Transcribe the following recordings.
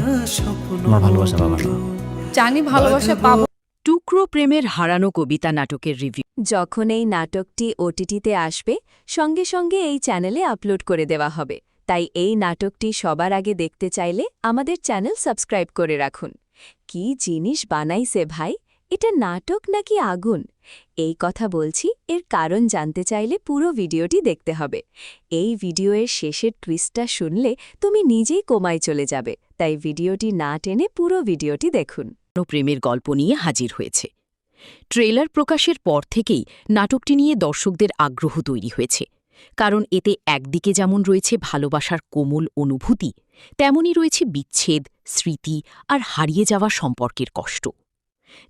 আমার ভালোবাসা পাবা না। জানি ভালোবাসা পাবো। টুকরো প্রেমের হারানো কবিতা নাটকের রিভিউ। যখন এই নাটকটি ওটিটিতে আসবে সঙ্গে সঙ্গে এই চ্যানেলে আপলোড করে দেওয়া হবে, তাই এই নাটকটি সবার আগে দেখতে চাইলে আমাদের চ্যানেল সাবস্ক্রাইব করে রাখুন। কি জিনিস বানাইছে ভাই, এটা নাটক নাকি আগুন? এই কথা বলছি, এর কারণ জানতে চাইলে পুরো ভিডিওটি দেখতে হবে। এই ভিডিওর শেষের টুইস্টটা শুনলে তুমি নিজেই কোমায় চলে যাবে, তাই ভিডিওটি না টেনে পুরো ভিডিওটি দেখুন। প্রেমের গল্প নিয়ে হাজির হয়েছে। ট্রেলার প্রকাশের পর থেকেই নাটকটি নিয়ে দর্শকদের আগ্রহ তৈরি হয়েছে, কারণ এতে একদিকে যেমন রয়েছে ভালোবাসার কোমল অনুভূতি, তেমনই রয়েছে বিচ্ছেদ, স্মৃতি আর হারিয়ে যাওয়া সম্পর্কের কষ্ট।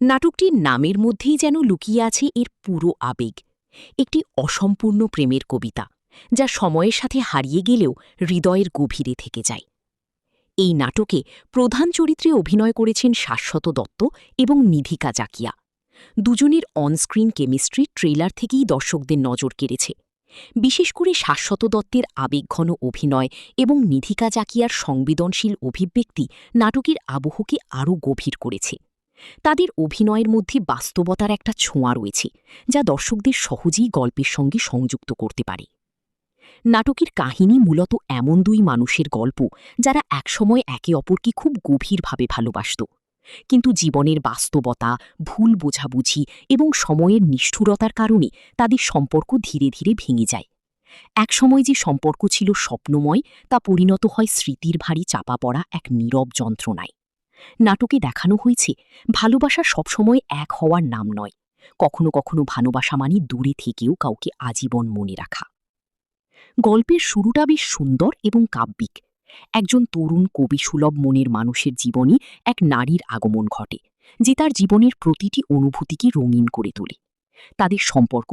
নাটকটির নামের মধ্যেই যেন লুকিয়ে আছে এর পুরো আবেগ, একটি অসম্পূর্ণ প্রেমের কবিতা যা সময়ের সাথে হারিয়ে গেলেও হৃদয়ের গভীরে থেকে যায়। এই নাটকে প্রধান চরিত্রে অভিনয় করেছেন শাশ্বত দত্ত এবং নিধিকা জাকিয়া। দুজনের অনস্ক্রিন কেমিস্ট্রি ট্রেলার থেকেই দর্শকদের নজর কেড়েছে। বিশেষ করে শাশ্বত দত্তের আবেগঘন অভিনয় এবং নিধিকা জাকিয়ার সংবেদনশীল অভিব্যক্তি নাটকের আবহকে আরও গভীর করেছে। তাদের অভিনয়ের মধ্যে বাস্তবতার একটা ছোঁয়া রয়েছে, যা দর্শকদের সহজেই গল্পের সঙ্গে সংযুক্ত করতে পারে। নাটকের কাহিনী মূলত এমন দুই মানুষের গল্প যারা একসময় একে অপরকে খুব গভীরভাবে ভালোবাসত, কিন্তু জীবনের বাস্তবতা, ভুল বোঝাবুঝি এবং সময়ের নিষ্ঠুরতার কারণে তাদের সম্পর্ক ধীরে ধীরে ভেঙে যায়। একসময় যে সম্পর্ক ছিল স্বপ্নময়, তা পরিণত হয় স্মৃতির ভারী চাপা পড়া এক নীরব যন্ত্রণায়। নাটকে দেখানো হয়েছে ভালোবাসা সবসময় এক হওয়ার নাম নয়, কখনো কখনো ভালোবাসা মানে দূরে থেকেও কাউকে আজীবন মনে রাখা। গল্পের শুরুটা বেশ সুন্দর এবং কাব্যিক। একজন তরুণ কবিসুলভ মনের মানুষের জীবনে এক নারীর আগমন ঘটে, যে তার জীবনের প্রতিটি অনুভূতিকে রঙিন করে তোলে। তাদের সম্পর্ক